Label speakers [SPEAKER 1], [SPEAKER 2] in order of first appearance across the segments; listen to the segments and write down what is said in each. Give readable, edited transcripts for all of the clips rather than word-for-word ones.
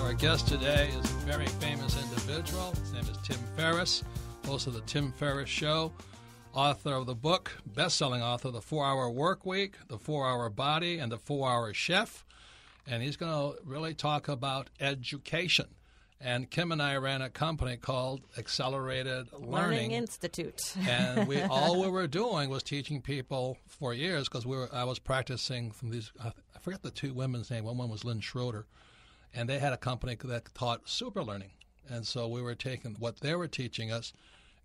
[SPEAKER 1] Our guest today is a very famous individual. His name is Tim Ferriss, host of the Tim Ferriss Show, author of the book, best-selling author, The 4-Hour Workweek, The 4-Hour Body, and The 4-Hour Chef. And he's going to really talk about education. And Kim and I ran a company called Accelerated Learning
[SPEAKER 2] Institute.
[SPEAKER 1] And all we were doing was teaching people for years, because I was practicing from these, I forget the two women's name. One was Lynn Schroeder. And they had a company that taught super learning. And so we were taking what they were teaching us,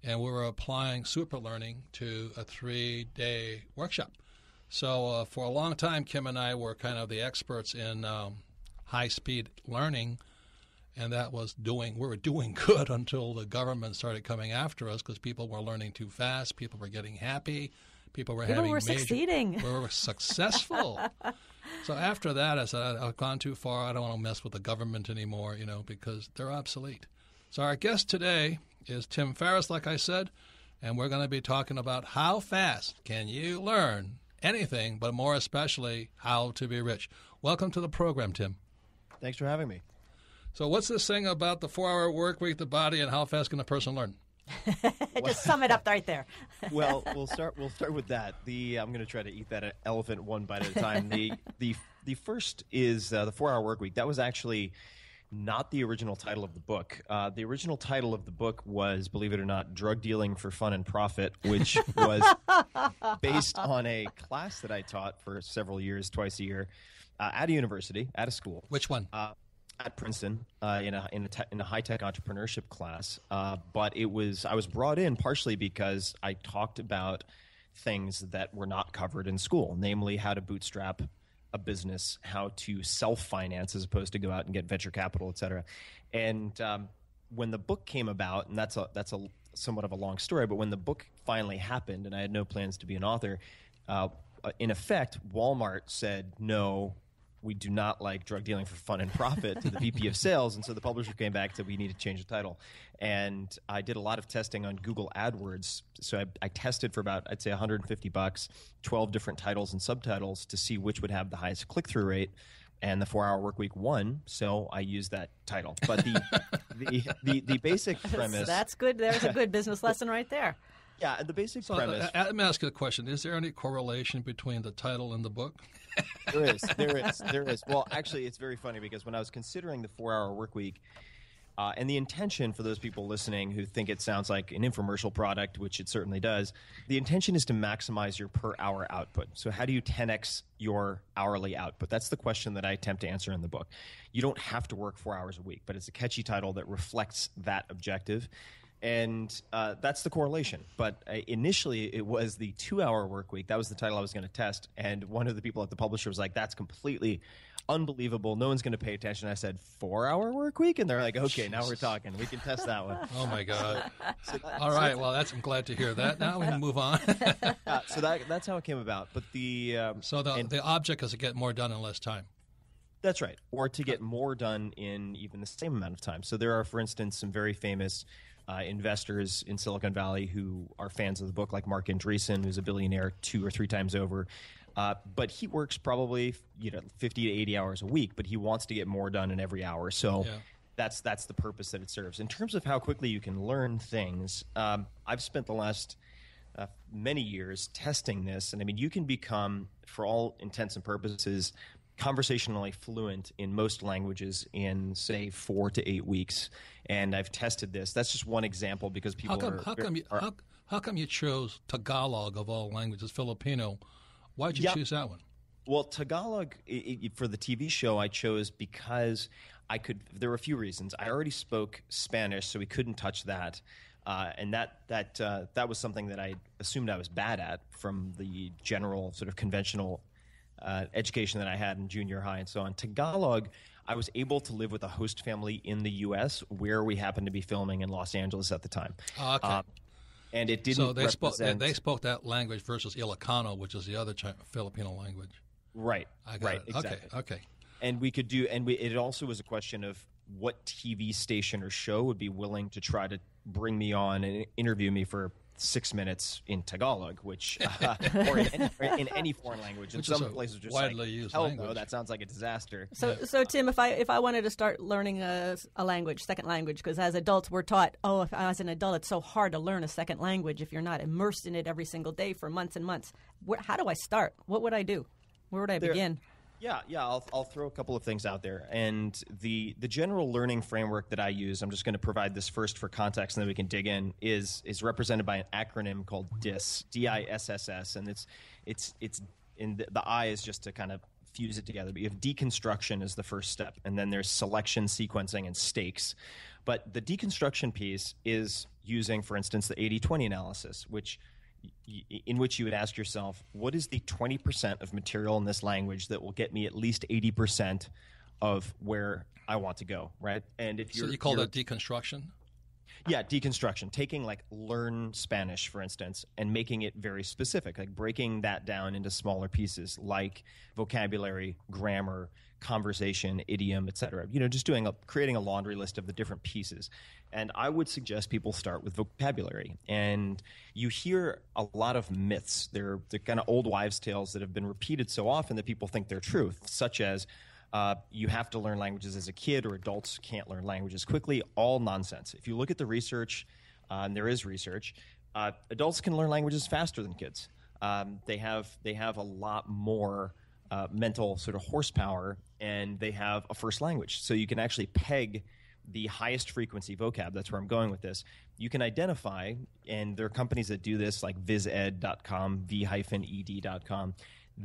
[SPEAKER 1] and we were applying super learning to a 3-day workshop. So for a long time, Kim and I were kind of the experts in high-speed learning, and we were doing good until the government started coming after us, because people were learning too fast, people were getting happy, people were
[SPEAKER 2] succeeding.
[SPEAKER 1] We were successful. So after that, I said, I've gone too far. I don't want to mess with the government anymore, because they're obsolete. So our guest today is Tim Ferriss, like I said, and we're going to be talking about how fast can you learn anything, but more especially how to be rich. Welcome to the program, Tim.
[SPEAKER 3] Thanks for having me.
[SPEAKER 1] So what's this thing about the 4-hour work week, the body, and how fast can a person learn?
[SPEAKER 2] Just sum it up right there.
[SPEAKER 3] Well, we'll start with that. I'm going to try to eat that elephant one bite at a time. The first is the 4-hour work week. That was actually not the original title of the book. The original title of the book was, believe it or not, Drug Dealing for Fun and Profit, which was based on a class that I taught for several years, twice a year, at a university, at a school.
[SPEAKER 1] Which one?
[SPEAKER 3] At Princeton, in a high-tech entrepreneurship class, but I was brought in partially because I talked about things that were not covered in school, namely how to bootstrap a business, how to self-finance as opposed to go out and get venture capital, et cetera. And when the book came about, and that's a somewhat of a long story, but when the book finally happened, and I had no plans to be an author, in effect, Walmart said no. We do not like drug dealing for fun and profit to the VP of sales. And so the publisher came back and said, we need to change the title. And I did a lot of testing on Google AdWords. So I tested for about, I'd say $150, 12 different titles and subtitles to see which would have the highest click-through rate. And the 4-hour workweek won, so I used that title. But the basic premise...
[SPEAKER 2] That's good. There's a good business lesson right there.
[SPEAKER 3] Yeah, the basic premise...
[SPEAKER 1] Let me ask you a question. Is there any correlation between the title and the book?
[SPEAKER 3] There is. Well, actually, it's very funny because when I was considering the 4-hour workweek, and the intention for those people listening who think it sounds like an infomercial product, which it certainly does, the intention is to maximize your per-hour output. So how do you 10x your hourly output? That's the question that I attempt to answer in the book. You don't have to work 4 hours a week, but it's a catchy title that reflects that objective. And that's the correlation. But initially, it was the 2-hour work week. That was the title I was going to test. And one of the people at the publisher was like, that's completely unbelievable. No one's going to pay attention. I said, 4-hour work week? And they're like, okay, now we're talking. We can test that one.
[SPEAKER 1] Oh, my God. All right. Well, I'm glad to hear that. Now we can move on.
[SPEAKER 3] So that's how it came about. But the
[SPEAKER 1] object is to get more done in less time.
[SPEAKER 3] That's right. Or to get more done in even the same amount of time. So there are, for instance, some very famous investors in Silicon Valley who are fans of the book, like Mark Andreessen, who's a billionaire 2 or 3 times over. But he works probably 50 to 80 hours a week, but he wants to get more done in every hour. So that's the purpose that it serves. In terms of how quickly you can learn things, I've spent the last many years testing this. And I mean, you can become, for all intents and purposes, conversationally fluent in most languages in, say, 4 to 8 weeks. And I've tested this. That's just one example because people
[SPEAKER 1] How come you chose Tagalog of all languages, Filipino? Why did you choose that one?
[SPEAKER 3] Well, Tagalog, for the TV show, I chose because there were a few reasons. I already spoke Spanish, so we couldn't touch that. And that was something that I assumed I was bad at from the general sort of conventional education that I had in junior high and so on. Tagalog, I was able to live with a host family in the U.S. where we happened to be filming in Los Angeles at the time.
[SPEAKER 1] Oh, okay.
[SPEAKER 3] And it didn't
[SPEAKER 1] So they spoke that language versus Ilocano, which is the other Filipino language.
[SPEAKER 3] Right.
[SPEAKER 1] I got it.
[SPEAKER 3] Exactly.
[SPEAKER 1] Okay.
[SPEAKER 3] And it also was a question of what TV station or show would be willing to try to bring me on and interview me for 6 minutes in Tagalog, which or in any foreign language. In
[SPEAKER 1] Which is
[SPEAKER 3] some
[SPEAKER 1] a
[SPEAKER 3] places, just
[SPEAKER 1] widely
[SPEAKER 3] like,
[SPEAKER 1] used
[SPEAKER 3] hell
[SPEAKER 1] language.
[SPEAKER 3] no, that sounds like a disaster.
[SPEAKER 2] So Tim, if I wanted to start learning a language, second language, because as adults we're taught, as an adult it's so hard to learn a second language if you're not immersed in it every single day for months and months. How do I start? What would I do? Where would I begin?
[SPEAKER 3] Yeah, I'll throw a couple of things out there. And the general learning framework that I use, I'm just going to provide this first for context and then we can dig in, is represented by an acronym called DISS, DISSS, and it's in the I is just to kind of fuse it together. But you have deconstruction as the first step, and then there's selection, sequencing, and stakes. But the deconstruction piece is using, for instance, the 80-20 analysis, in which you would ask yourself, what is the 20% of material in this language that will get me at least 80% of where I want to go, right? And if
[SPEAKER 1] So you call that deconstruction?
[SPEAKER 3] Yeah, deconstruction. Taking like learn Spanish, for instance, and making it very specific, like breaking that down into smaller pieces like vocabulary, grammar, conversation, idiom, etc. Just creating a laundry list of the different pieces. And I would suggest people start with vocabulary. And you hear a lot of myths. They're kind of old wives' tales that have been repeated so often that people think they're truth, such as you have to learn languages as a kid, or adults can't learn languages quickly. All nonsense. If you look at the research, and there is research, adults can learn languages faster than kids. They have a lot more mental sort of horsepower, and they have a first language. So you can actually peg the highest frequency vocab. That's where I'm going with this. You can identify, and there are companies that do this like vized.com, v-ed.com,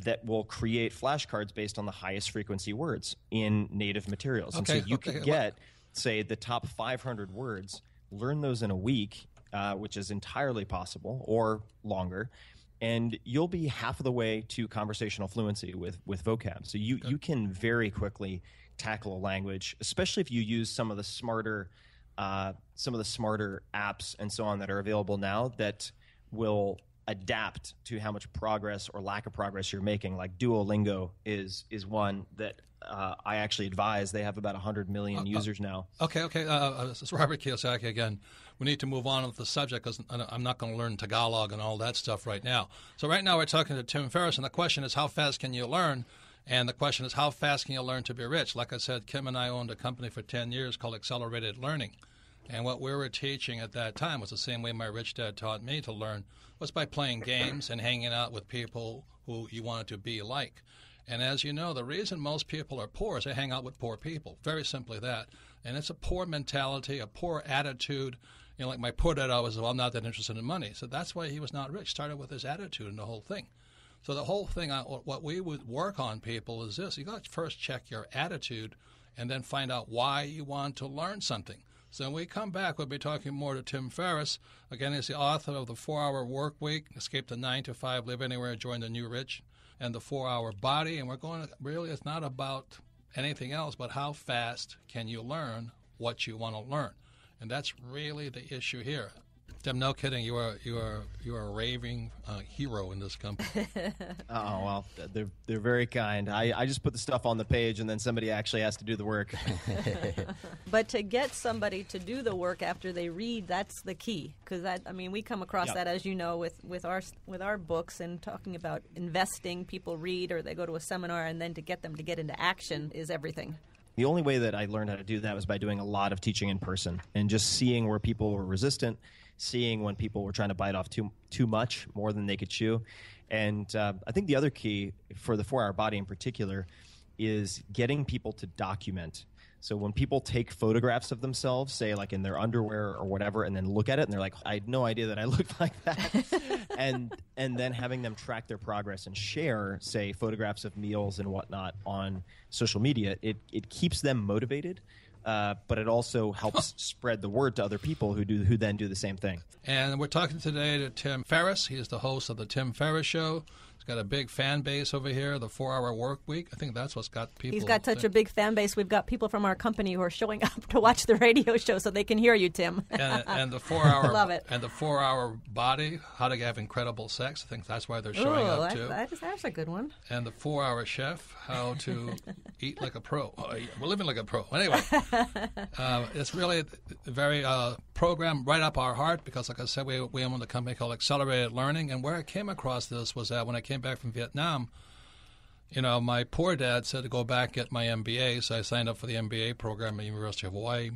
[SPEAKER 3] that will create flashcards based on the highest frequency words in native materials. And so you could get, say, the top 500 words, learn those in a week, which is entirely possible, or longer, and you'll be half of the way to conversational fluency with vocab. So you can very quickly tackle a language, especially if you use some of the smarter apps and so on that are available now that will adapt to how much progress or lack of progress you're making. Like Duolingo is one that I actually advise. They have about 100 million users now.
[SPEAKER 1] Okay. This is Robert Kiyosaki again. We need to move on with the subject because I'm not going to learn Tagalog and all that stuff right now. So right now we're talking to Tim Ferriss, and the question is, how fast can you learn? And the question is, how fast can you learn to be rich? Like I said, Kim and I owned a company for 10 years called Accelerated Learning. And what we were teaching at that time was the same way my rich dad taught me to learn, was by playing games and hanging out with people who you wanted to be like. And as you know, the reason most people are poor is they hang out with poor people. Very simply that. And it's a poor mentality, a poor attitude. Like my poor dad always said, well, I'm not that interested in money. So that's why he was not rich. Started with his attitude and the whole thing. So the whole thing, what we would work on people is this. You got to first check your attitude and then find out why you want to learn something. So when we come back, we'll be talking more to Tim Ferriss. Again, he's the author of the 4-Hour Workweek, Escape the 9 to 5, Live Anywhere, Join the New Rich, and the 4-Hour Body. And we're going to really, it's not about anything else, but how fast can you learn what you want to learn? And that's really the issue here. Tim, no kidding. You are a raving hero in this company.
[SPEAKER 3] Oh, well, they're very kind. I just put the stuff on the page, and then somebody actually has to do the work.
[SPEAKER 2] But to get somebody to do the work after they read, that's the key. Because we come across that, as you know, with our books and talking about investing. People read or they go to a seminar, and then to get them to get into action is everything.
[SPEAKER 3] The only way that I learned how to do that was by doing a lot of teaching in person and just seeing where people were resistant, seeing when people were trying to bite off too much, more than they could chew. And I think the other key for the 4-Hour Body in particular is getting people to document. So when people take photographs of themselves, say like in their underwear or whatever, and then look at it and they're like, I had no idea that I looked like that. and then having them track their progress and share, say, photographs of meals and whatnot on social media, it keeps them motivated. But it also helps spread the word to other people who then do the same thing.
[SPEAKER 1] And we're talking today to Tim Ferriss. He is the host of the Tim Ferriss Show. He's got a big fan base over here, the 4-Hour Workweek. I think that's what's got people.
[SPEAKER 2] He's got such a big fan base. We've got people from our company who are showing up to watch the radio show so they can hear you, Tim.
[SPEAKER 1] And the 4-Hour
[SPEAKER 2] Love it.
[SPEAKER 1] And the 4-Hour Body, how to have incredible sex. I think that's why they're showing up too.
[SPEAKER 2] That's a good one.
[SPEAKER 1] And the 4-Hour Chef, how to eat like a pro. We're living like a pro. Anyway, it's really very program right up our heart because, like I said, we own a company called Accelerated Learning. And where I came across this was that when I came back from Vietnam, my poor dad said to go back and get my MBA, so I signed up for the MBA program at the University of Hawaii.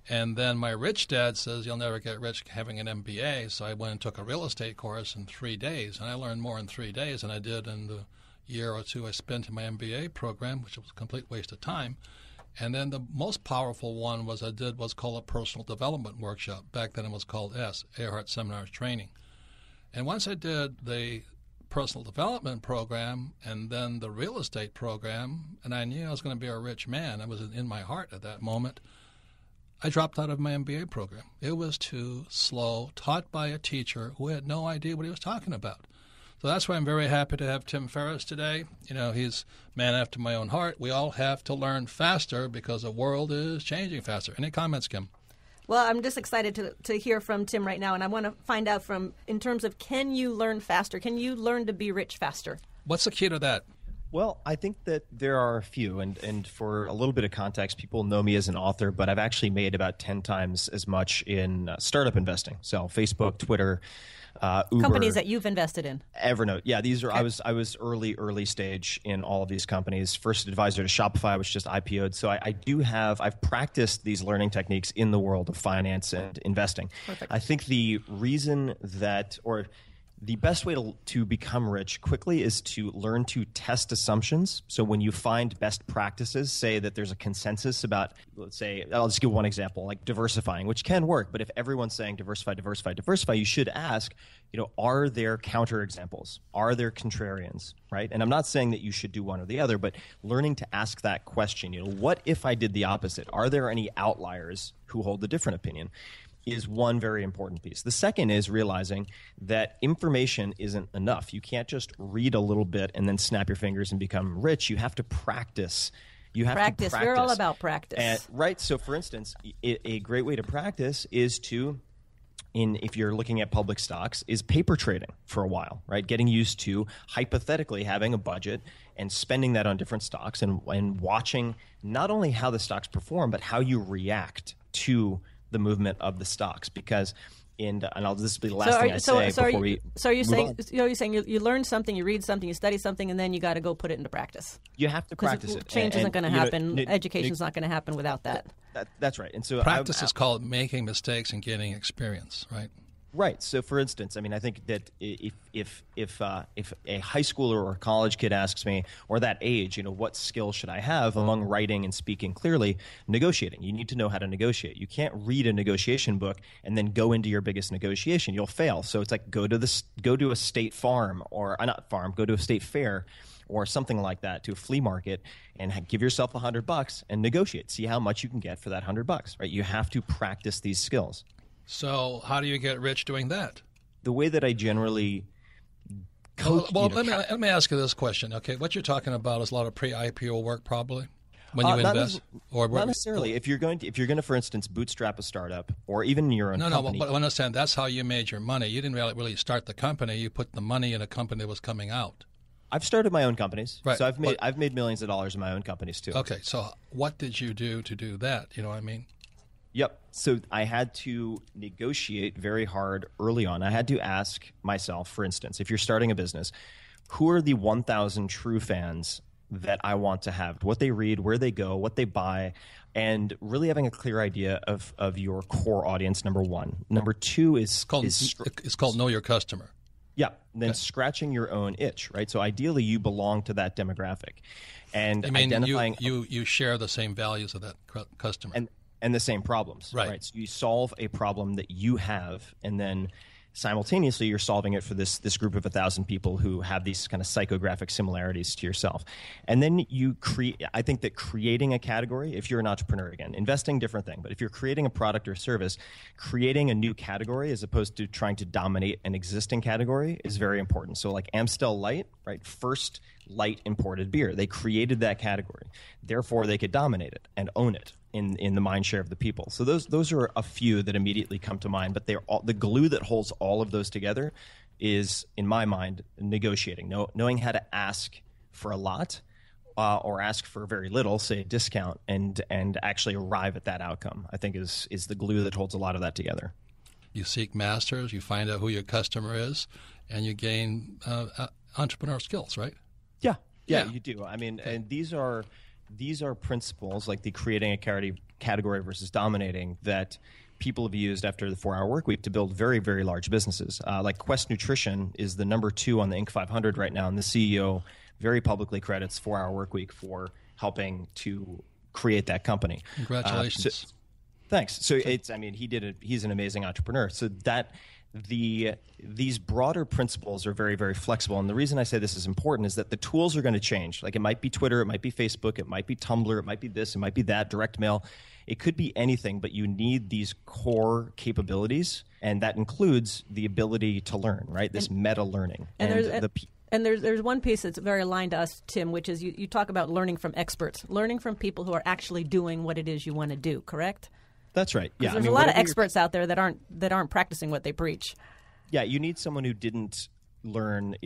[SPEAKER 1] And then my rich dad says, you'll never get rich having an MBA, so I went and took a real estate course in 3 days. And I learned more in 3 days than I did in the year or two I spent in my MBA program, which was a complete waste of time. And then the most powerful one was called a personal development workshop. Back then it was called Earhart Seminars Training. And once I did the personal development program and then the real estate program, and I knew I was going to be a rich man, it was in my heart at that moment, I dropped out of my MBA program. It was too slow, taught by a teacher who had no idea what he was talking about. So that's why I'm very happy to have Tim Ferriss today. He's a man after my own heart. We all have to learn faster because the world is changing faster. Any comments, Kim?
[SPEAKER 2] Well, I'm just excited to hear from Tim right now, and I want to find out in terms of, can you learn faster? Can you learn to be rich faster?
[SPEAKER 1] What's the key to that?
[SPEAKER 3] Well, I think that there are a few, and for a little bit of context, people know me as an author, but I've actually made about 10 times as much in startup investing. So Facebook, Twitter, Uber,
[SPEAKER 2] companies that you've invested in.
[SPEAKER 3] Evernote. Yeah, these are.
[SPEAKER 2] Okay.
[SPEAKER 3] I was early stage in all of these companies. First advisor to Shopify, which just IPO'd. So I've practiced these learning techniques in the world of finance and investing.
[SPEAKER 2] Perfect.
[SPEAKER 3] I think the reason that, or the best way to become rich quickly is to learn to test assumptions. So when you find best practices, say that there's a consensus about, let's say, I'll just give one example, like diversifying, which can work. But if everyone's saying diversify, you should ask, are there counterexamples? Are there contrarians, right? And I'm not saying that you should do one or the other, but learning to ask that question, what if I did the opposite? Are there any outliers who hold a different opinion? Is one very important piece. The second is realizing that information isn't enough. You can't just read a little bit and then snap your fingers and become rich. You have to practice. You have to practice.
[SPEAKER 2] We're all about practice.
[SPEAKER 3] Right. So, for instance, a great way to practice is if you're looking at public stocks, is paper trading for a while, right? Getting used to hypothetically having a budget and spending that on different stocks and watching not only how the stocks perform, but how you react to the movement of the stocks, because this will be the last thing I say before we
[SPEAKER 2] So you're saying,
[SPEAKER 3] on.
[SPEAKER 2] you're saying you learn something, you read something, you study something, and then you got to go put it into practice.
[SPEAKER 3] You have to practice it.
[SPEAKER 2] Change isn't going to happen. Education's not going to happen without that. That's
[SPEAKER 3] right. And so
[SPEAKER 1] practice is called making mistakes and gaining experience, right?
[SPEAKER 3] Right. So, for instance, I think that if a high schooler or a college kid asks me, or that age, what skill should I have among writing and speaking clearly? Negotiating. You need to know how to negotiate. You can't read a negotiation book and then go into your biggest negotiation. You'll fail. So it's like go to a state farm, or not farm. Go to a state fair or something like that, to a flea market, and give yourself $100 and negotiate. See how much you can get for that $100. Right. You have to practice these skills.
[SPEAKER 1] So how do you get rich doing that?
[SPEAKER 3] The way that I generally coach...
[SPEAKER 1] Let me ask you this question, okay? What you're talking about is a lot of pre-IPO work, probably, when you invest?
[SPEAKER 3] Not necessarily. If you're going to, for instance, bootstrap a startup, or even your own company...
[SPEAKER 1] No, but understand, that's how you made your money. You didn't really start the company. You put the money in a company that was coming out.
[SPEAKER 3] I've started my own companies.
[SPEAKER 1] Right.
[SPEAKER 3] So I've made millions of dollars in my own companies, too.
[SPEAKER 1] Okay, so what did you do to do that? You know what I mean?
[SPEAKER 3] Yep. So I had to negotiate very hard early on. I had to ask myself, for instance, if you're starting a business, who are the 1,000 true fans that I want to have? What they read, where they go, what they buy, and really having a clear idea of your core audience, number one. Number two is...
[SPEAKER 1] It's called Know Your Customer.
[SPEAKER 3] Yeah. And then scratching your own itch, right? So ideally you belong to that demographic. And identifying...
[SPEAKER 1] You share the same values of that customer.
[SPEAKER 3] And the same problems, right? So you solve a problem that you have, and then simultaneously you're solving it for this group of 1,000 people who have these kind of psychographic similarities to yourself. And then I think that creating a category, if you're an entrepreneur, again, investing, different thing, but if you're creating a product or service, creating a new category as opposed to trying to dominate an existing category is very important. So like Amstel Light, right? First light imported beer. They created that category. Therefore, they could dominate it and own it in the mind share of the people. So those are a few that immediately come to mind, but the glue that holds all of those together is, in my mind, negotiating, knowing how to ask for a lot or ask for very little, say a discount, and actually arrive at that outcome, I think is the glue that holds a lot of that together.
[SPEAKER 1] You seek masters, you find out who your customer is, and you gain entrepreneurial skills, right?
[SPEAKER 3] Yeah, you do. I mean, and these are principles like the creating a category versus dominating that people have used after the 4-Hour Workweek to build very, very large businesses. Like Quest Nutrition is the number 2 on the Inc. 500 right now, and the CEO very publicly credits 4-Hour Workweek for helping to create that company.
[SPEAKER 1] Congratulations.
[SPEAKER 3] Thanks. So he's an amazing entrepreneur. So these broader principles are very, very flexible. And the reason I say this is important is that the tools are going to change. Like it might be Twitter, it might be Facebook, it might be Tumblr, it might be this, it might be that, direct mail. It could be anything, but you need these core capabilities, and that includes the ability to learn, right? This meta learning.
[SPEAKER 2] And there's one piece that's very aligned to us, Tim, which is you talk about learning from experts, learning from people who are actually doing what it is you want to do, correct?
[SPEAKER 3] That's right. Yeah,
[SPEAKER 2] there's a lot of experts out there that aren't practicing what they preach.
[SPEAKER 3] Yeah, you need someone who didn't learn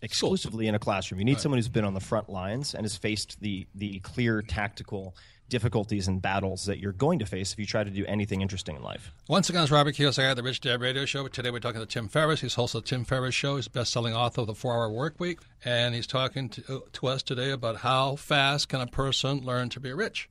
[SPEAKER 3] exclusively in a classroom. You need someone who's been on the front lines and has faced the clear tactical difficulties and battles that you're going to face if you try to do anything interesting in life.
[SPEAKER 1] Once again, it's Robert Kiyosaki at the Rich Dad Radio Show. Today we're talking to Tim Ferriss. He's host of the Tim Ferriss Show. He's a best-selling author of the 4-Hour Workweek, and he's talking to us today about how fast can a person learn to be rich.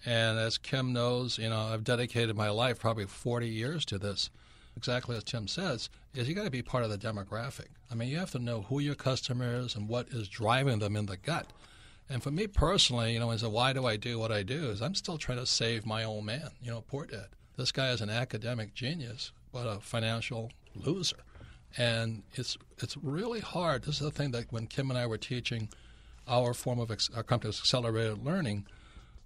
[SPEAKER 1] And as Kim knows, I've dedicated my life, probably 40 years to this. Exactly as Tim says, is you got to be part of the demographic. I mean, you have to know who your customer is and what is driving them in the gut. And for me personally, as a why do I do what I do, is I'm still trying to save my old man, poor dad. This guy is an academic genius, but a financial loser. And it's really hard. This is the thing that when Kim and I were teaching our form of our company's accelerated learning,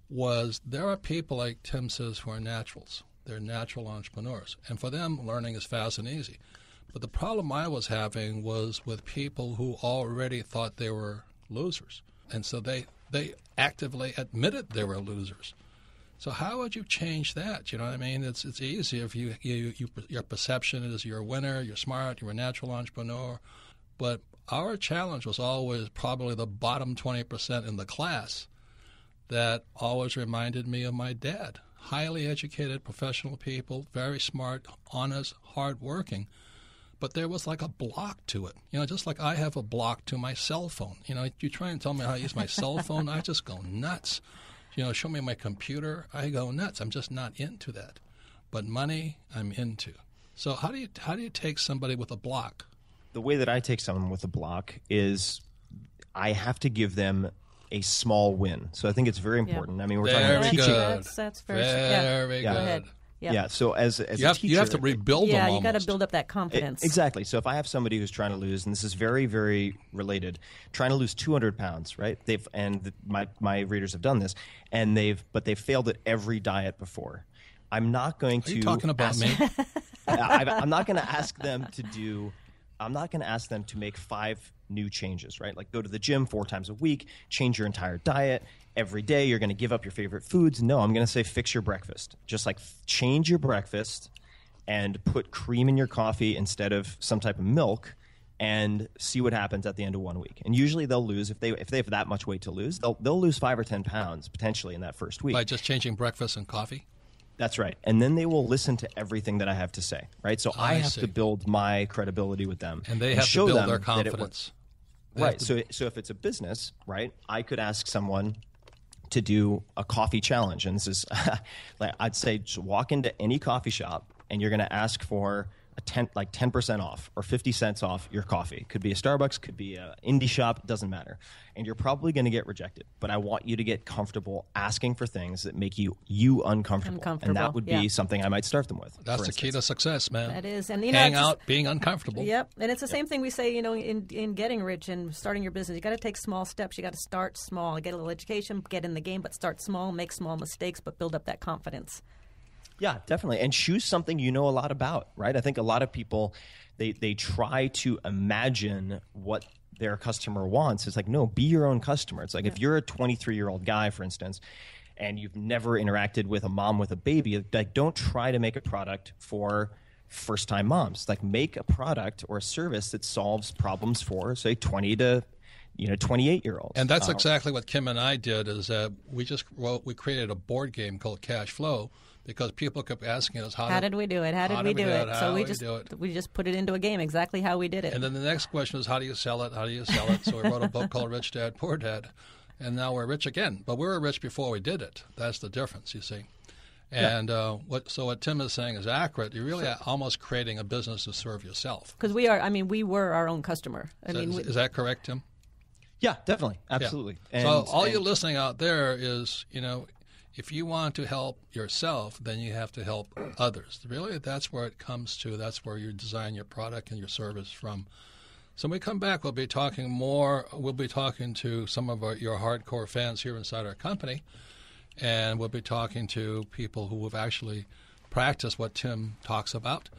[SPEAKER 1] was there are people like Tim says who are naturals. They're natural entrepreneurs. And for them, learning is fast and easy. But the problem I was having was with people who already thought they were losers. And so they actively admitted they were losers. So how would you change that? You know what I mean? It's easy if your perception is you're a winner, you're smart, you're a natural entrepreneur. But our challenge was always probably the bottom 20% in the class that always reminded me of my dad. Highly educated, professional people, very smart, honest, hardworking. But there was like a block to it. Just like I have a block to my cell phone. You try and tell me how to use my cell phone, I just go nuts. Show me my computer, I go nuts. I'm just not into that. But money, I'm into. So how do you take somebody with a block?
[SPEAKER 3] The way that I take someone with a block is I have to give them a small win. So I think it's very important. I mean, we're talking about teaching.
[SPEAKER 2] That's very
[SPEAKER 1] good.
[SPEAKER 2] Go ahead.
[SPEAKER 3] Yeah. So as a teacher,
[SPEAKER 1] you have to rebuild them.
[SPEAKER 2] Yeah,
[SPEAKER 1] almost.
[SPEAKER 2] You got to build up that confidence.
[SPEAKER 3] Exactly. So if I have somebody who's trying to lose, and this is very, very related, trying to lose 200 pounds, right? My readers have done this, and they've failed at every diet before. I'm not going to.
[SPEAKER 1] Are you talking about me?
[SPEAKER 3] I'm not going to ask them to do. I'm not going to ask them to make 5 new changes, right? Like go to the gym 4 times a week, change your entire diet. Every day you're going to give up your favorite foods. No, I'm going to say fix your breakfast. Just like change your breakfast and put cream in your coffee instead of some type of milk and see what happens at the end of 1 week. And usually they'll lose, if they have that much weight to lose, they'll lose 5 or 10 pounds potentially in that first week.
[SPEAKER 1] By just changing breakfast and coffee?
[SPEAKER 3] That's right. And then they will listen to everything that I have to say, right? So I have to build my credibility with them.
[SPEAKER 1] And they have to build their confidence.
[SPEAKER 3] Right. So if it's a business, right, I could ask someone to do a coffee challenge. And this is, like I'd say, just walk into any coffee shop and you're going to ask for a 10% off or 50 cents off your coffee. Could be a Starbucks, could be an indie shop, doesn't matter. And you're probably going to get rejected. But I want you to get comfortable asking for things that make you uncomfortable. And that would be something I might start them with.
[SPEAKER 1] That's the key to success, man.
[SPEAKER 2] That is. And
[SPEAKER 1] hang out, being uncomfortable.
[SPEAKER 2] Yep. And it's the same thing we say, in getting rich and starting your business. You got to take small steps. You got to start small. Get a little education, get in the game, but start small, make small mistakes, but build up that confidence.
[SPEAKER 3] Yeah, definitely. And choose something you know a lot about, right? I think a lot of people, they try to imagine what their customer wants. It's like, no, be your own customer. It's like if you're a 23-year-old guy, for instance, and you've never interacted with a mom with a baby, like don't try to make a product for first-time moms. Like make a product or a service that solves problems for, say, 20 to 28-year-olds.
[SPEAKER 1] And that's exactly what Kim and I did. Is we created a board game called Cash Flow. Because people kept asking us, how did we do it? How did we do it? So we just put it into a game, exactly how we did it. And then the next question was, how do you sell it? How do you sell it? So we wrote a book called Rich Dad, Poor Dad. And now we're rich again. But we were rich before we did it. That's the difference, you see. And what Tim is saying is accurate. You're really almost creating a business to serve yourself.
[SPEAKER 2] Because we were our own customer.
[SPEAKER 1] Is that correct, Tim?
[SPEAKER 3] Yeah, definitely. Absolutely.
[SPEAKER 1] Yeah. So all you listening out there is, if you want to help yourself, then you have to help others. Really, that's where it comes to. That's where you design your product and your service from. So when we come back, we'll be talking more. We'll be talking to some of your hardcore fans here inside our company, and we'll be talking to people who have actually practiced what Tim talks about,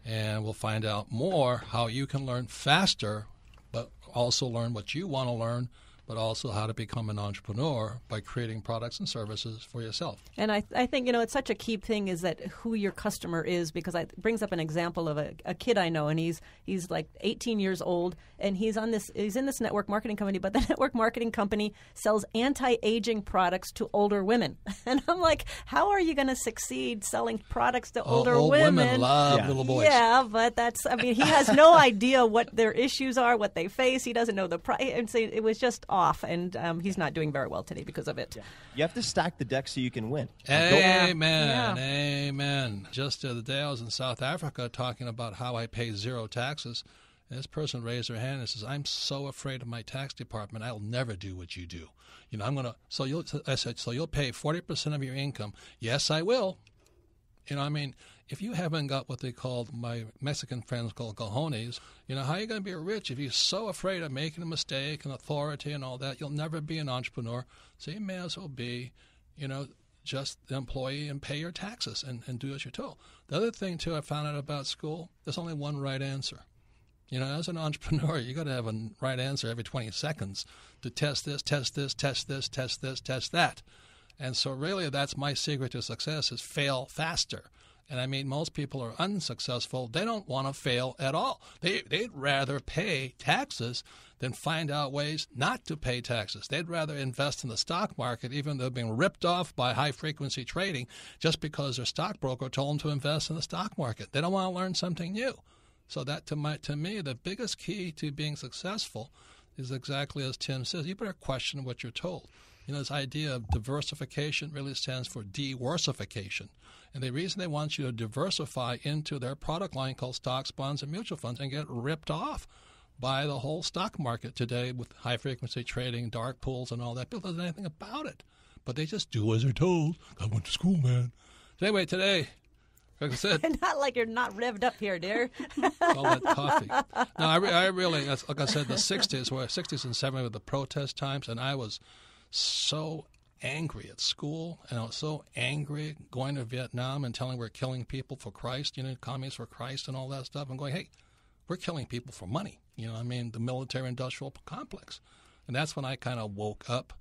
[SPEAKER 1] and we'll find out more how you can learn faster, but also learn what you want to learn, but also how to become an entrepreneur by creating products and services for yourself. And
[SPEAKER 2] I think, it's such a key thing is that who your customer is, because it brings up an example of a kid I know, and he's like 18 years old, and he's in this network marketing company, but the network marketing company sells anti-aging products to older women. And I'm like, how are you going to succeed selling products to older women?
[SPEAKER 1] Women love little boys.
[SPEAKER 2] Yeah, but he has no idea what their issues are, what they face. He doesn't know the price. And so it was just off, and he's not doing very well today because of it. Yeah.
[SPEAKER 3] You have to stack the deck so you can win.
[SPEAKER 1] Amen. Amen. Just the other day I was in South Africa talking about how I pay zero taxes. And this person raised their hand and says, "I'm so afraid of my tax department. I'll never do what you do. I said, so you'll pay 40% of your income. Yes, I will. If you haven't got what they called, my Mexican friends call cojones, how are you going to be rich if you're so afraid of making a mistake and authority and all that? You'll never be an entrepreneur. So you may as well be, just the employee and pay your taxes and do as you're told. The other thing, too, I found out about school, there's only one right answer. As an entrepreneur, you got to have a right answer every 20 seconds to test this, test this, test this, test this, test that. And so really that's my secret to success is fail faster. And most people are unsuccessful. They don't want to fail at all. They'd rather pay taxes than find out ways not to pay taxes. They'd rather invest in the stock market, even though they're being ripped off by high-frequency trading just because their stockbroker told them to invest in the stock market. They don't want to learn something new. So that, to me, the biggest key to being successful is exactly as Tim says. You better question what you're told. This idea of diversification really stands for de-worsification. And the reason they want you to diversify into their product line called stocks, bonds, and mutual funds and get ripped off by the whole stock market today with high-frequency trading, dark pools, and all that. People don't know anything about it. But they just do as they're told. I went to school, man. So anyway, today, like I said,
[SPEAKER 2] not like you're not revved up here, dear.
[SPEAKER 1] All that coffee. No, I really, like I said, the 60s and 70s were the protest times, and I was so angry at school, and I was so angry going to Vietnam and telling we're killing people for Christ, communists for Christ and all that stuff. I'm going, hey, we're killing people for money. The military-industrial complex. And that's when I kind of woke up.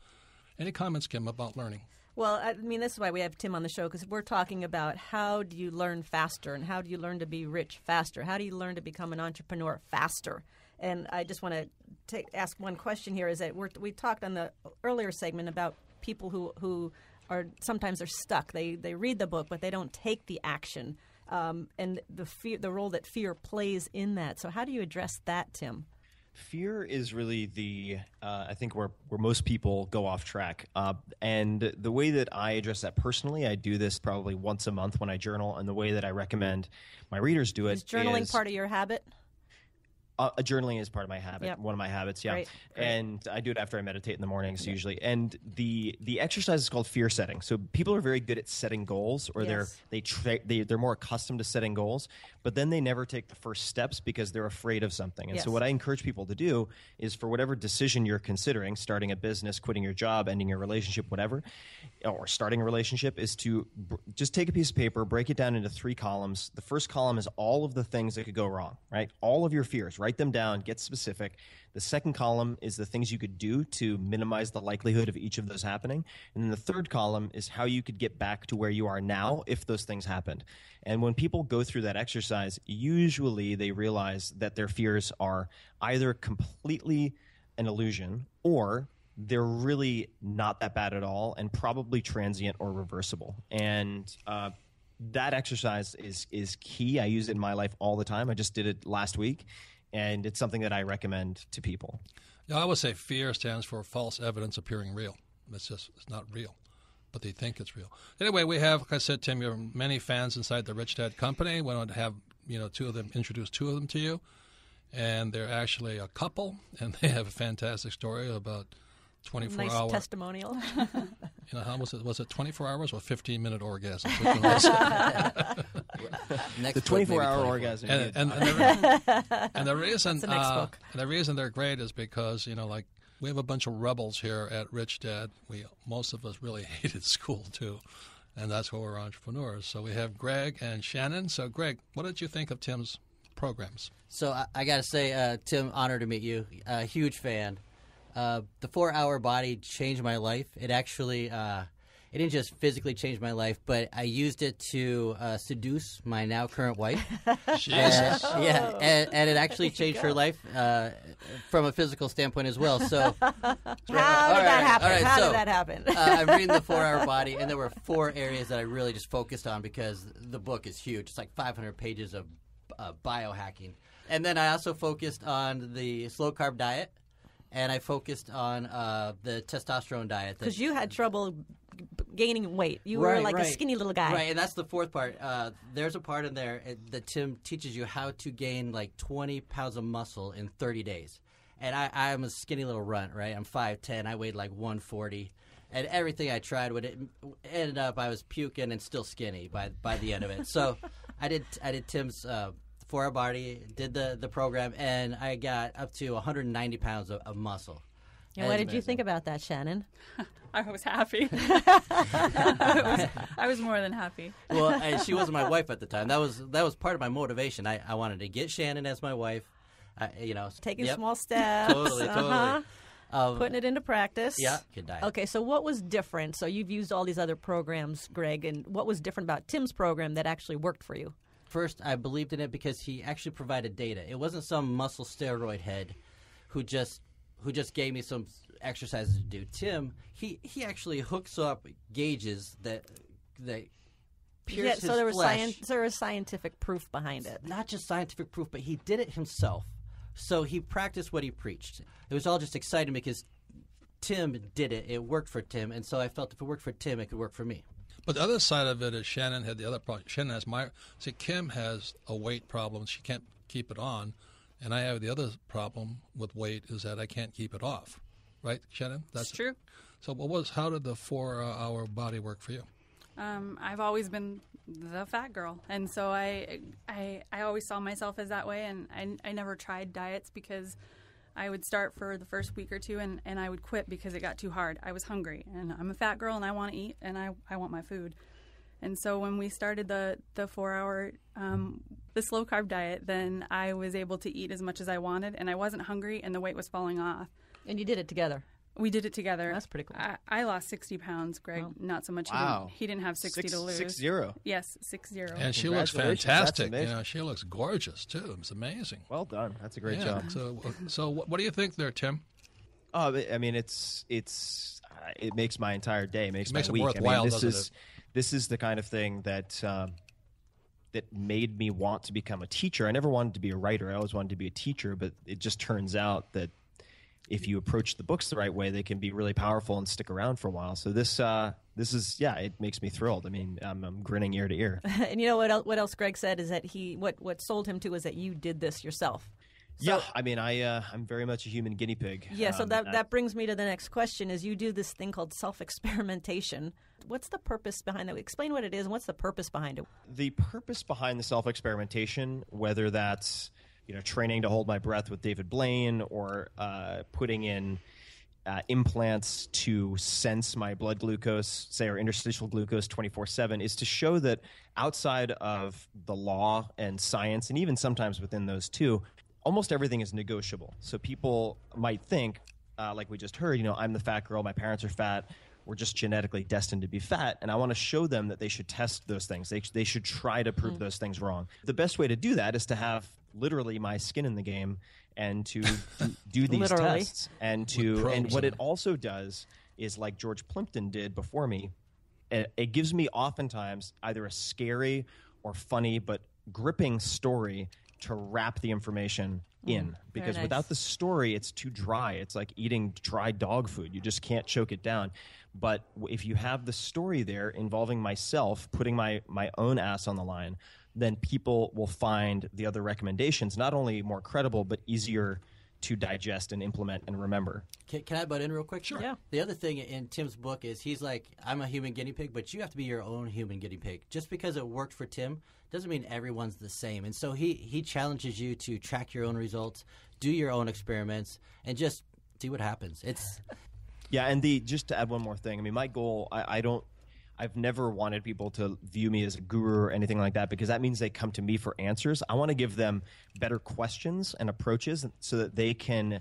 [SPEAKER 1] Any comments, Kim, about learning?
[SPEAKER 2] Well, this is why we have Tim on the show, because we're talking about how do you learn faster and how do you learn to be rich faster? How do you learn to become an entrepreneur faster? And I just want to ask one question here is that we talked on the earlier segment about people who are sometimes they're stuck. They read the book, but they don't take the action, and the role that fear plays in that. So how do you address that, Tim?
[SPEAKER 3] Fear is really the, I think, where most people go off track. And the way that I address that personally, I do this probably once a month when I journal, and the way that I recommend my readers do it
[SPEAKER 2] is journaling part of your habit?
[SPEAKER 3] Journaling is part of my habit, one of my habits, yeah.
[SPEAKER 2] Great.
[SPEAKER 3] And I do it after I meditate in the mornings usually. And the exercise is called fear setting. So people are very good at setting goals, or they're more accustomed to setting goals, but then they never take the first steps because they're afraid of something. And so what I encourage people to do is, for whatever decision you're considering, starting a business, quitting your job, ending your relationship, whatever, or starting a relationship, is to just take a piece of paper, break it down into 3 columns. The first column is all of the things that could go wrong, right? All of your fears, right? Write them down, get specific. The second column is the things you could do to minimize the likelihood of each of those happening. And then the third column is how you could get back to where you are now if those things happened. And when people go through that exercise, usually they realize that their fears are either completely an illusion, or they're really not that bad at all, and probably transient or reversible. And that exercise is key. I use it in my life all the time. I just did it last week. And it's something that I recommend to people.
[SPEAKER 1] Yeah, I would say fear stands for false evidence appearing real. It's not real, but they think it's real. Anyway, we have, like I said, Tim, you have many fans inside the Rich Dad company. We want to have introduce 2 of them to you, and they're actually a couple, and they have a fantastic story about 24
[SPEAKER 2] nice
[SPEAKER 1] hour
[SPEAKER 2] testimonial.
[SPEAKER 1] How was it? Was it 24 hours or 15-minute orgasm?
[SPEAKER 3] The 24-hour orgasm.
[SPEAKER 1] And the reason they're great is because we have a bunch of rebels here at Rich Dad. Most of us really hated school too, and that's why we're entrepreneurs. So we have Greg and Shannon. So Greg, what did you think of Tim's programs?
[SPEAKER 4] So I got to say, Tim, honored to meet you. Huge fan. The 4-hour body changed my life. It actually, it didn't just physically change my life, but I used it to seduce my now current wife.
[SPEAKER 1] Jesus.
[SPEAKER 4] And it actually changed her life from a physical standpoint as well. So
[SPEAKER 2] How did that happen?
[SPEAKER 4] I'm reading the 4-hour body, and there were 4 areas that I really just focused on because the book is huge. It's like 500 pages of biohacking. And then I also focused on the slow-carb diet. And I focused on the testosterone diet.
[SPEAKER 2] Because you had trouble gaining weight. You were a skinny little guy.
[SPEAKER 4] Right, and that's the 4th part. There's a part in there that Tim teaches you how to gain like 20 pounds of muscle in 30 days. And I'm a skinny little runt, right? I'm 5'10". I weighed like 140. And everything I tried ended up I was puking and still skinny by the end of it. So I did Tim's 4-hour body, did the program, and I got up to 190 pounds of muscle.
[SPEAKER 2] And what did you think about that, Shannon?
[SPEAKER 5] I was happy. I was more than happy.
[SPEAKER 4] Well, and she wasn't my wife at the time. That was part of my motivation. I wanted to get Shannon as my wife.
[SPEAKER 2] Taking small steps.
[SPEAKER 4] Totally.
[SPEAKER 2] Putting it into practice.
[SPEAKER 4] Yeah. Good diet.
[SPEAKER 2] Okay, so what was different? So you've used all these other programs, Greg, and what was different about Tim's program that actually worked for you?
[SPEAKER 4] First, I believed in it because he actually provided data. It wasn't some muscle steroid head who just gave me some exercises to do. Tim, he actually hooks up gauges that pierce his
[SPEAKER 2] so there was
[SPEAKER 4] flesh.
[SPEAKER 2] there was scientific proof behind it.
[SPEAKER 4] Not just scientific proof, but he did it himself. So he practiced what he preached. It was all just exciting because Tim did it. It worked for Tim, and so I felt if it worked for Tim, it could work for me.
[SPEAKER 1] But the other side of it is Shannon had the other problem. Shannon has Kim has a weight problem. She can't keep it on. And I have the other problem with weight is that I can't keep it off. Right, Shannon?
[SPEAKER 5] That's true.
[SPEAKER 1] So how did the 4-hour body work for you?
[SPEAKER 5] I've always been the fat girl. And so I always saw myself as that way. And I never tried diets because I would start for the first week or two and I would quit because it got too hard. I was hungry, and I'm a fat girl, and I want to eat, and I want my food. And so when we started the 4-hour, the slow carb diet, then I was able to eat as much as I wanted, and I wasn't hungry, and the weight was falling off.
[SPEAKER 2] And you did it together.
[SPEAKER 5] We did it together.
[SPEAKER 2] That's pretty cool.
[SPEAKER 5] I lost 60 pounds, Greg.
[SPEAKER 2] Wow.
[SPEAKER 5] Not so much.
[SPEAKER 3] Wow.
[SPEAKER 5] He didn't have 60 to lose.
[SPEAKER 3] 60.
[SPEAKER 5] Yes, 60.
[SPEAKER 1] And she looks fantastic. She looks gorgeous too. It's amazing.
[SPEAKER 3] Well done. That's a great job.
[SPEAKER 1] So what do you think there, Tim?
[SPEAKER 3] I mean, it makes my entire day. It makes my
[SPEAKER 1] it
[SPEAKER 3] week.
[SPEAKER 1] worthwhile,
[SPEAKER 3] this is the kind of thing that that made me want to become a teacher. I never wanted to be a writer. I always wanted to be a teacher, but it just turns out that if you approach the books the right way, they can be really powerful and stick around for a while. So this is, it makes me thrilled. I mean, I'm grinning ear to ear.
[SPEAKER 2] And you know what else Greg said is that what sold him to was that you did this yourself. So,
[SPEAKER 3] yeah, I mean, I'm very much a human guinea pig.
[SPEAKER 2] Yeah, so that brings me to the next question is you do this thing called self-experimentation. What's the purpose behind that? Explain what it is and what's the purpose behind it?
[SPEAKER 3] The purpose behind the self-experimentation, whether that's training to hold my breath with David Blaine or putting in implants to sense my blood glucose, say, or interstitial glucose 24/7, is to show that outside of the law and science, and even sometimes within those two, almost everything is negotiable. So people might think, like we just heard, I'm the fat girl, my parents are fat, we're just genetically destined to be fat, and I want to show them that they should test those things. They should try to prove those things wrong. The best way to do that is to have literally my skin in the game and to do these tests. And what it also does is, like George Plimpton did before me, it gives me oftentimes either a scary or funny but gripping story to wrap the information in, because without the story, it's too dry. It's like eating dry dog food. You just can't choke it down. But if you have the story there involving myself, putting my own ass on the line, then people will find the other recommendations not only more credible, but easier to digest and implement and remember.
[SPEAKER 4] Can I butt in real quick?
[SPEAKER 2] Sure. Yeah.
[SPEAKER 4] The other thing in Tim's book is he's like, I'm a human guinea pig, but you have to be your own human guinea pig. Just because it worked for Tim doesn't mean everyone's the same. And so he challenges you to track your own results, do your own experiments, and just see what happens.
[SPEAKER 3] Yeah, and just to add one more thing, I mean, my goal, I've never wanted people to view me as a guru or anything like that, because that means they come to me for answers. I want to give them better questions and approaches so that they can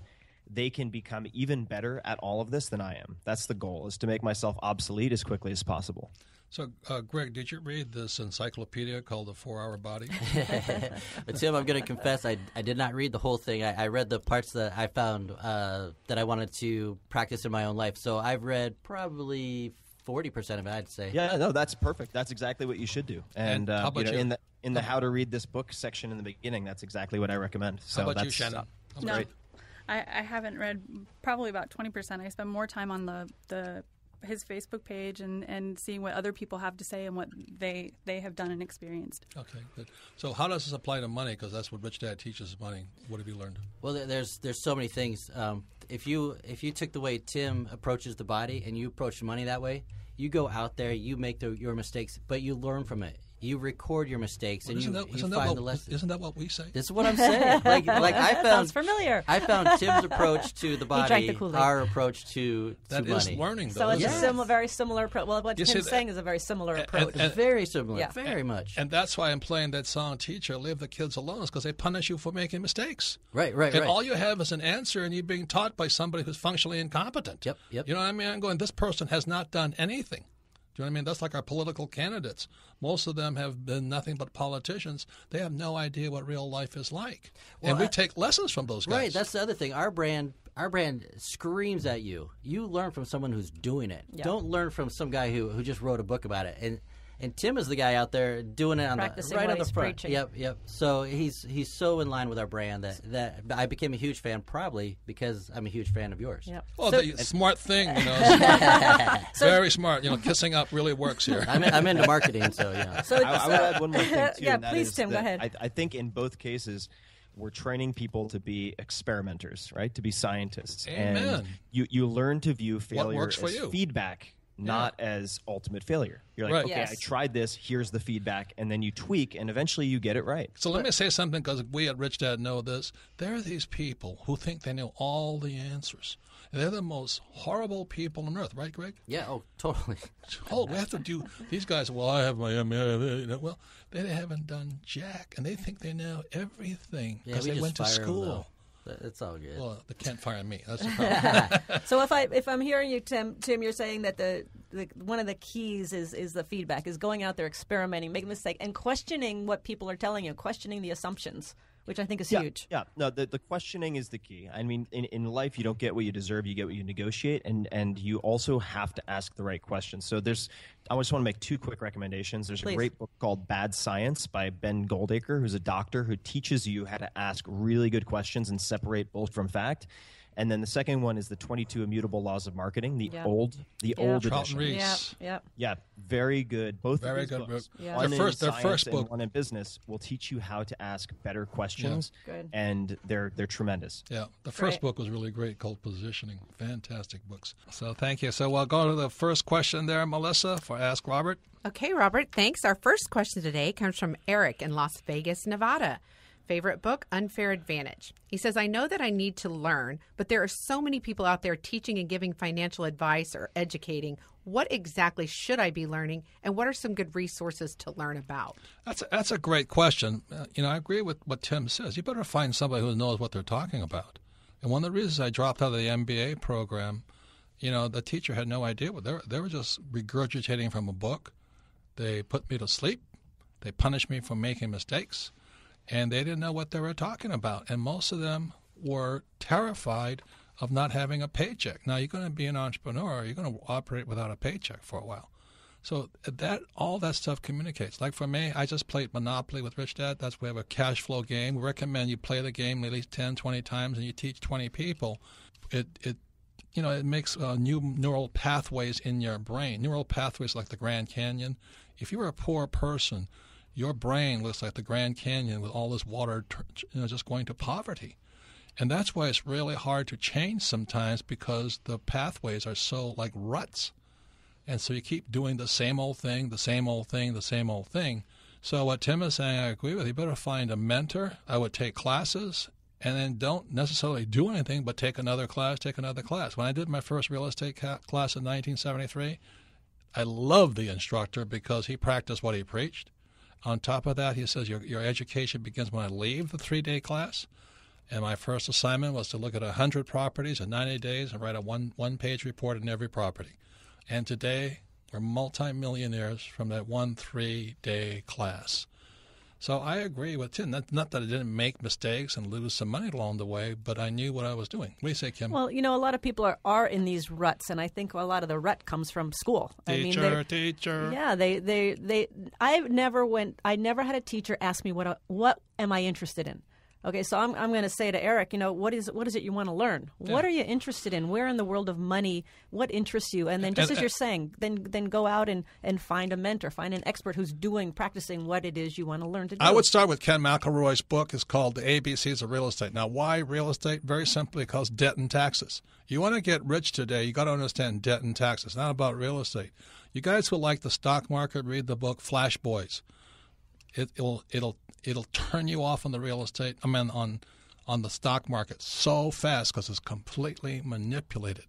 [SPEAKER 3] become even better at all of this than I am. That's the goal, is to make myself obsolete as quickly as possible.
[SPEAKER 1] So, Greg, did you read this encyclopedia called The 4-Hour Body?
[SPEAKER 4] But Tim, I'm going to confess, I did not read the whole thing. I read the parts that I found that I wanted to practice in my own life. So I've read probably 40% of it, I'd say.
[SPEAKER 3] Yeah, no, that's perfect. That's exactly what you should do. And
[SPEAKER 1] how about you?
[SPEAKER 3] In the how to read this book section in the beginning, that's exactly what I recommend. So
[SPEAKER 1] how about you, Shannon?
[SPEAKER 5] No,
[SPEAKER 3] great.
[SPEAKER 5] I haven't read probably about 20%. I spend more time on his Facebook page and seeing what other people have to say and what they have done and experienced.
[SPEAKER 1] Okay, good. So how does this apply to money? Because that's what Rich Dad teaches money. What have you learned?
[SPEAKER 4] Well, there's so many things. If you took the way Tim approaches the body and you approach money that way, you go out there, you make your mistakes, but you learn from it. You record your mistakes, and you find the lessons.
[SPEAKER 1] Isn't that what we say?
[SPEAKER 4] This is what I'm saying. Like I found
[SPEAKER 2] sounds familiar.
[SPEAKER 4] I found Tim's approach to the body,
[SPEAKER 2] drank the Kool-Aid.
[SPEAKER 4] our approach to
[SPEAKER 1] that
[SPEAKER 4] money.
[SPEAKER 1] is learning, though.
[SPEAKER 2] So it's
[SPEAKER 1] isn't
[SPEAKER 2] a very similar approach. Well, what Tim's saying is a very similar approach.
[SPEAKER 4] Very similar,
[SPEAKER 2] Yeah.
[SPEAKER 4] very much.
[SPEAKER 1] And that's why I'm playing that song, Teacher, Leave the Kids Alone, is because they punish you for making mistakes.
[SPEAKER 4] Right.
[SPEAKER 1] And all you have is an answer, and you're being taught by somebody who's functionally incompetent.
[SPEAKER 4] Yep.
[SPEAKER 1] You know what I mean? I'm going, this person has not done anything. Do you know what I mean? That's like our political candidates. Most of them have been nothing but politicians. They have no idea what real life is like.
[SPEAKER 4] Well,
[SPEAKER 1] and we take lessons from those guys.
[SPEAKER 4] Right, that's the other thing. Our brand screams at you. You learn from someone who's doing it.
[SPEAKER 2] Yeah.
[SPEAKER 4] Don't learn from some guy who just wrote a book about it. And Tim is the guy out there doing it on on the front.
[SPEAKER 2] Preaching.
[SPEAKER 4] Yep. So he's so in line with our brand that I became a huge fan, probably because I'm a huge fan of yours.
[SPEAKER 2] Yep.
[SPEAKER 1] Well, the smart thing, smart. Very smart. Kissing up really works here.
[SPEAKER 4] I'm into marketing, so yeah.
[SPEAKER 2] So
[SPEAKER 3] I would add one more thing, too.
[SPEAKER 2] Yeah,
[SPEAKER 3] and that
[SPEAKER 2] please,
[SPEAKER 3] is
[SPEAKER 2] Tim, go
[SPEAKER 3] that
[SPEAKER 2] ahead.
[SPEAKER 3] I think in both cases, we're training people to be experimenters, right? To be scientists.
[SPEAKER 1] Amen.
[SPEAKER 3] And you learn to view failure
[SPEAKER 1] works for
[SPEAKER 3] as
[SPEAKER 1] you?
[SPEAKER 3] feedback, not as ultimate failure. You're like,
[SPEAKER 1] Right.
[SPEAKER 3] okay,
[SPEAKER 2] Yes.
[SPEAKER 3] I tried this, here's the feedback, and then you tweak, and eventually you get it right.
[SPEAKER 1] So let me say something, because we at Rich Dad know this. There are these people who think they know all the answers. And they're the most horrible people on earth, right, Greg?
[SPEAKER 4] Yeah, totally.
[SPEAKER 1] We have to do these guys. Well, I have my well, they haven't done jack, and they think they know everything
[SPEAKER 4] Yeah,
[SPEAKER 1] because
[SPEAKER 4] we
[SPEAKER 1] they
[SPEAKER 4] just
[SPEAKER 1] went to
[SPEAKER 4] fire 'em,
[SPEAKER 1] school.
[SPEAKER 4] though. It's all good.
[SPEAKER 1] Well, they can't fire me. That's the problem.
[SPEAKER 2] So if I'm hearing you, Tim, you're saying that the one of the keys is the feedback, is going out there, experimenting, making mistakes, and questioning what people are telling you, questioning the assumptions. which I think is
[SPEAKER 3] Yeah,
[SPEAKER 2] huge.
[SPEAKER 3] yeah. No, the questioning is the key. I mean, in life, you don't get what you deserve. You get what you negotiate, and you also have to ask the right questions. So I just want to make 2 quick recommendations. There's
[SPEAKER 2] Please.
[SPEAKER 3] a great book called Bad Science by Ben Goldacre, who's a doctor who teaches you how to ask really good questions and separate bull from fact. And then the second one is the 22 Immutable Laws of Marketing, the old
[SPEAKER 1] Charlton
[SPEAKER 3] edition.
[SPEAKER 1] Rees.
[SPEAKER 3] Yeah, very good. Both
[SPEAKER 1] Very
[SPEAKER 3] of these
[SPEAKER 1] good
[SPEAKER 3] books,
[SPEAKER 1] book.
[SPEAKER 2] Yeah.
[SPEAKER 3] one
[SPEAKER 1] Their
[SPEAKER 3] in
[SPEAKER 1] first- their
[SPEAKER 3] science
[SPEAKER 1] first
[SPEAKER 3] and
[SPEAKER 1] book-
[SPEAKER 3] one in business, will teach you how to ask better questions,
[SPEAKER 2] Good.
[SPEAKER 3] and they're tremendous.
[SPEAKER 1] Yeah, the first
[SPEAKER 2] Great.
[SPEAKER 1] book was really great, called Positioning. Fantastic books. So thank you. So we'll go to the first question there, Melissa, for Ask Robert.
[SPEAKER 6] Okay, Robert, thanks. Our first question today comes from Eric in Las Vegas, Nevada. Favorite book, Unfair Advantage. He says, I know that I need to learn, but there are so many people out there teaching and giving financial advice or educating. What exactly should I be learning, and what are some good resources to learn about?
[SPEAKER 1] That's a great question. I agree with what Tim says. You better find somebody who knows what they're talking about. And one of the reasons I dropped out of the MBA program, the teacher had no idea. They were just regurgitating from a book. They put me to sleep. They punished me for making mistakes. And they didn't know what they were talking about. And most of them were terrified of not having a paycheck. Now, you're going to be an entrepreneur. You're going to operate without a paycheck for a while. So all that stuff communicates. Like for me, I just played Monopoly with Rich Dad. We have a cash flow game. We recommend you play the game at least 10, 20 times, and you teach 20 people. It makes new neural pathways in your brain. Neural pathways like the Grand Canyon. If you're a poor person, your brain looks like the Grand Canyon with all this water just going to poverty. And that's why it's really hard to change sometimes, because the pathways are so like ruts. And so you keep doing the same old thing, the same old thing, the same old thing. So what Tim is saying, I agree with. You better find a mentor. I would take classes, and then don't necessarily do anything but take another class. When I did my first real estate class in 1973, I loved the instructor because he practiced what he preached. On top of that, he says your education begins when I leave the 3-day class. And my first assignment was to look at 100 properties in 90 days and write a one-page report on every property. And today, we're multimillionaires from that 3-day class. So I agree with Tim. Not that I didn't make mistakes and lose some money along the way, but I knew what I was doing. What do you say, Kim?
[SPEAKER 2] Well, a lot of people are in these ruts, and I think a lot of the rut comes from school.
[SPEAKER 1] Teacher.
[SPEAKER 2] Yeah, I never had a teacher ask me what am I interested in. Okay, so I'm going to say to Eric, what is it you want to learn?
[SPEAKER 1] Yeah.
[SPEAKER 2] What are you interested in? Where in the world of money? What interests you? And then just as you're saying, then go out and find a mentor, find an expert who's practicing what it is you want to learn to do.
[SPEAKER 1] I would start with Ken McElroy's book. It's called The ABCs of Real Estate. Now, why real estate? Very simply because debt and taxes. You want to get rich today, you got to understand debt and taxes. It's not about real estate. You guys who like the stock market, read the book Flash Boys. It'll turn you off on the real estate. On the stock market so fast because it's completely manipulated.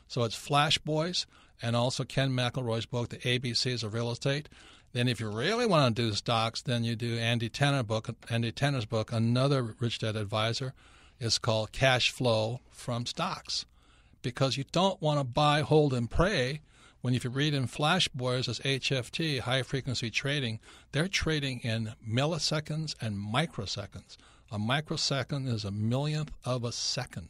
[SPEAKER 1] So it's Flash Boys and also Ken McElroy's book, The ABCs of Real Estate. Then if you really want to do stocks, then you do Andy Tanner's book, another Rich Dad advisor, is called Cash Flow from Stocks. Because you don't want to buy, hold, and pray. If you read in Flash Boys as HFT, high-frequency trading, they're trading in milliseconds and microseconds. A microsecond is a millionth of a second,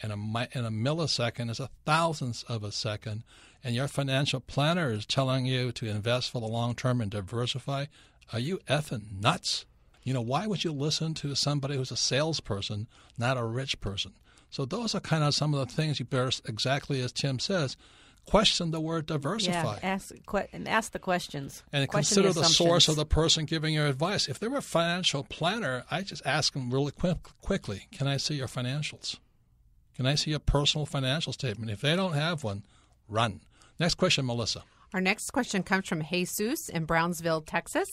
[SPEAKER 1] and a millisecond is a thousandth of a second. And your financial planner is telling you to invest for the long term and diversify. Are you effing nuts? Why would you listen to somebody who's a salesperson, not a rich person? So those are kind of some of the things you better, exactly as Tim says, question the word diversify.
[SPEAKER 2] Yeah, ask the questions.
[SPEAKER 1] And
[SPEAKER 2] question
[SPEAKER 1] consider the source of
[SPEAKER 2] assumptions.
[SPEAKER 1] the person giving your advice. If they're a financial planner, I just ask them really quickly, can I see your financials? Can I see your personal financial statement? If they don't have one, run. Next question, Melissa.
[SPEAKER 6] Our next question comes from Jesus in Brownsville, Texas.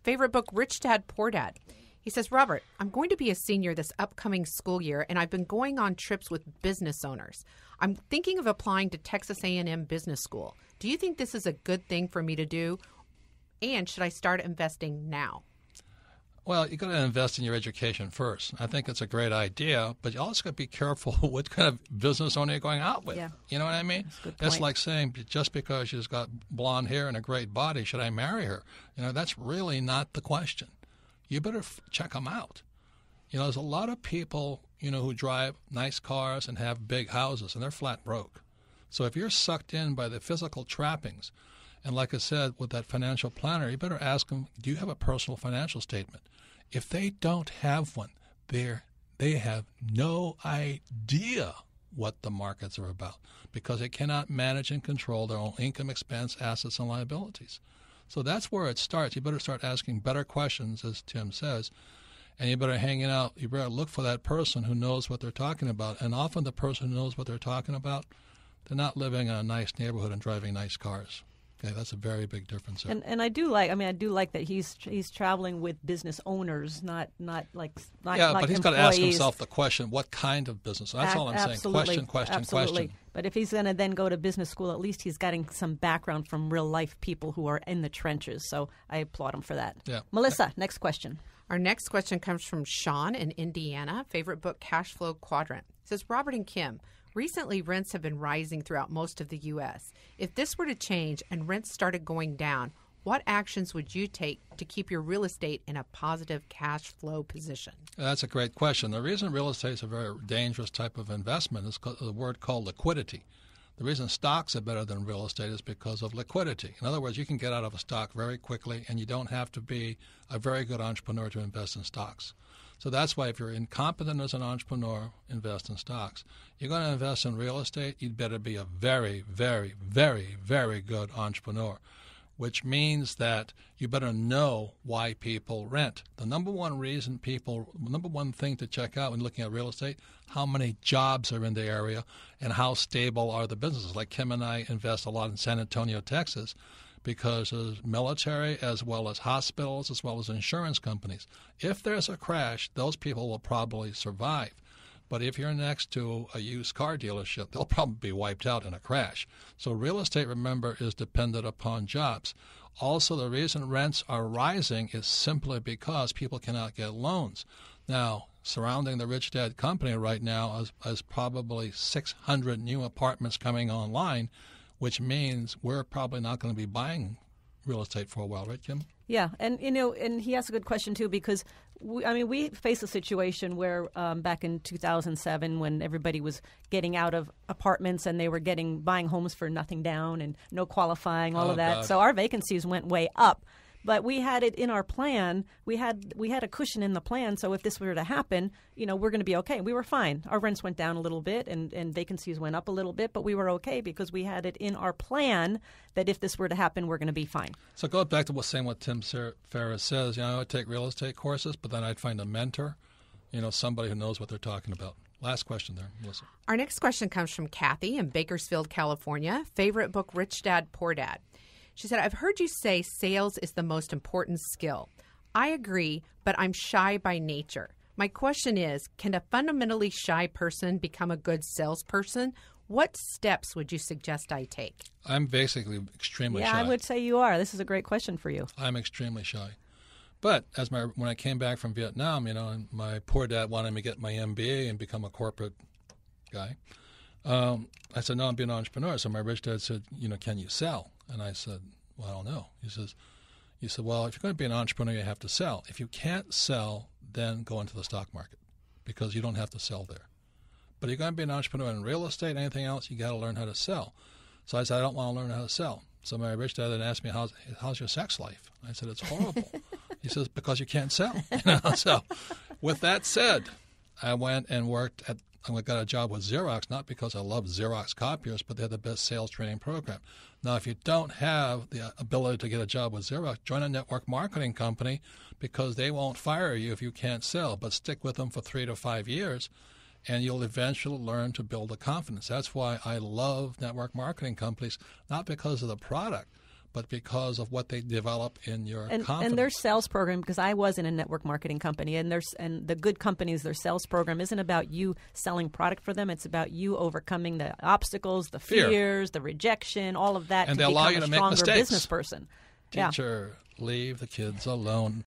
[SPEAKER 6] Favorite book, Rich Dad, Poor Dad. He says, Robert, I'm going to be a senior this upcoming school year, and I've been going on trips with business owners. I'm thinking of applying to Texas A&M Business School. Do you think this is a good thing for me to do? And should I start investing now?
[SPEAKER 1] Well, you got to invest in your education first. I think it's a great idea, but you also got to be careful what kind of business owner you're going out with.
[SPEAKER 2] Yeah.
[SPEAKER 1] You know what I mean?
[SPEAKER 2] That's a good
[SPEAKER 1] It's
[SPEAKER 2] point.
[SPEAKER 1] like saying just because she's got blonde hair and a great body, should I marry her? That's really not the question. You better check them out. There's a lot of people, who drive nice cars and have big houses, and they're flat broke. So if you're sucked in by the physical trappings, and like I said, with that financial planner, you better ask them, do you have a personal financial statement? If they don't have one, they have no idea what the markets are about because they cannot manage and control their own income, expense, assets, and liabilities. So that's where it starts. You better start asking better questions, as Tim says, and you better look for that person who knows what they're talking about. And often the person who knows what they're talking about, they're not living in a nice neighborhood and driving nice cars. Okay, that's a very big difference there.
[SPEAKER 2] And I do like that he's traveling with business owners, not like
[SPEAKER 1] but
[SPEAKER 2] like
[SPEAKER 1] he's got to ask himself the question: what kind of business? That's all I'm saying. Question.
[SPEAKER 2] But if he's going to then go to business school, at least he's getting some background from real life people who are in the trenches. So I applaud him for that.
[SPEAKER 1] Yeah.
[SPEAKER 2] Melissa, next question.
[SPEAKER 6] Our next question comes from Sean in Indiana. Favorite book, Cash Flow Quadrant. It says, Robert and Kim, recently rents have been rising throughout most of the U.S. If this were to change and rents started going down, what actions would you take to keep your real estate in a positive cash flow position?
[SPEAKER 1] That's a great question. The reason real estate is a very dangerous type of investment is the word called liquidity. The reason stocks are better than real estate is because of liquidity. In other words, you can get out of a stock very quickly, and you don't have to be a very good entrepreneur to invest in stocks. So that's why if you're incompetent as an entrepreneur, invest in stocks. You're going to invest in real estate, you'd better be a very, very, very, very good entrepreneur, which means that you better know why people rent. The number one thing to check out when looking at real estate, how many jobs are in the area and how stable are the businesses. Like Kim and I invest a lot in San Antonio, Texas, because there's military as well as hospitals as well as insurance companies. If there's a crash, those people will probably survive. But if you're next to a used car dealership, they'll probably be wiped out in a crash. So real estate, remember, is dependent upon jobs. Also, the reason rents are rising is simply because people cannot get loans. Now, surrounding the Rich Dad company right now is probably 600 new apartments coming online, which means we're probably not going to be buying real estate for a while, right, Kim?
[SPEAKER 2] Yeah, and and he asked a good question too because we faced a situation where back in 2007 when everybody was getting out of apartments and they were buying homes for nothing down and no qualifying, all of that.
[SPEAKER 1] God.
[SPEAKER 2] So our vacancies went way up. But we had it in our plan. We had a cushion in the plan. So if this were to happen, we're going to be okay. We were fine. Our rents went down a little bit and vacancies went up a little bit, but we were okay because we had it in our plan that if this were to happen, we're going to be fine.
[SPEAKER 1] So go back to what Tim Ferriss says. I would take real estate courses, but then I'd find a mentor, somebody who knows what they're talking about. Last question there, Melissa.
[SPEAKER 6] Our next question comes from Kathy in Bakersfield, California. Favorite book, Rich Dad, Poor Dad. She said, I've heard you say sales is the most important skill. I agree, but I'm shy by nature. My question is, can a fundamentally shy person become a good salesperson? What steps would you suggest I take?
[SPEAKER 1] I'm basically extremely shy.
[SPEAKER 2] Yeah, I would say you are. This is a great question for you.
[SPEAKER 1] I'm extremely shy. But when I came back from Vietnam, and my poor dad wanted me to get my MBA and become a corporate guy, I said, no, I'm being an entrepreneur. So my rich dad said, can you sell? And I said, well, I don't know. He said, well, if you're going to be an entrepreneur, you have to sell. If you can't sell, then go into the stock market because you don't have to sell there. But if you're going to be an entrepreneur in real estate, anything else, you got to learn how to sell. So I said, I don't want to learn how to sell. So my rich dad then asked me, how's your sex life? I said, it's horrible. He says, because you can't sell. So with that said, I went and I got a job with Xerox, not because I love Xerox copiers, but they're the best sales training program. Now, if you don't have the ability to get a job with Xerox, join a network marketing company because they won't fire you if you can't sell, but stick with them for 3 to 5 years, and you'll eventually learn to build a confidence. That's why I love network marketing companies, not because of the product, but because of what they develop in your confidence.
[SPEAKER 2] And their sales program, because I was in a network marketing company, and the good companies, their sales program isn't about you selling product for them. It's about you overcoming the obstacles, the fears, the rejection, all of that,
[SPEAKER 1] and
[SPEAKER 2] to
[SPEAKER 1] they allow
[SPEAKER 2] become
[SPEAKER 1] you to
[SPEAKER 2] a
[SPEAKER 1] make
[SPEAKER 2] stronger
[SPEAKER 1] mistakes.
[SPEAKER 2] business person.
[SPEAKER 1] Teacher, leave the kids alone.